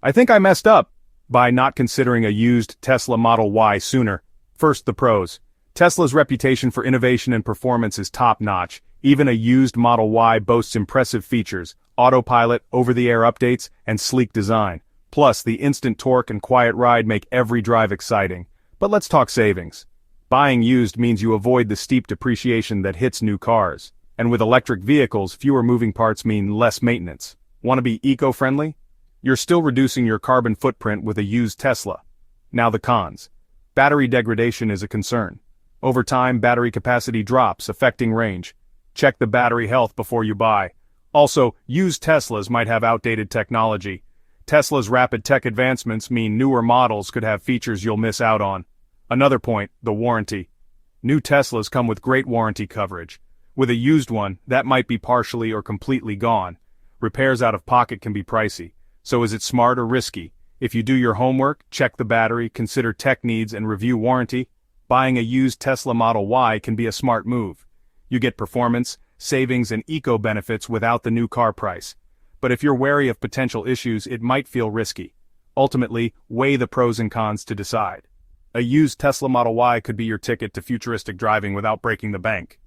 I think I messed up by not considering a used Tesla Model Y sooner. First, the pros. Tesla's reputation for innovation and performance is top-notch. Even a used Model Y boasts impressive features, autopilot, over-the-air updates, and sleek design. Plus, the instant torque and quiet ride make every drive exciting. But let's talk savings. Buying used means you avoid the steep depreciation that hits new cars. And with electric vehicles, fewer moving parts mean less maintenance. Want to be eco-friendly? You're still reducing your carbon footprint with a used Tesla. Now the cons. Battery degradation is a concern. Over time, battery capacity drops, affecting range. Check the battery health before you buy. Also, used Teslas might have outdated technology. Tesla's rapid tech advancements mean newer models could have features you'll miss out on. Another point, the warranty. New Teslas come with great warranty coverage. With a used one, that might be partially or completely gone. Repairs out of pocket can be pricey. So is it smart or risky? If you do your homework, check the battery, consider tech needs, and review warranty, buying a used Tesla Model Y can be a smart move. You get performance, savings, and eco-benefits without the new car price. But if you're wary of potential issues, it might feel risky. Ultimately, weigh the pros and cons to decide. A used Tesla Model Y could be your ticket to futuristic driving without breaking the bank.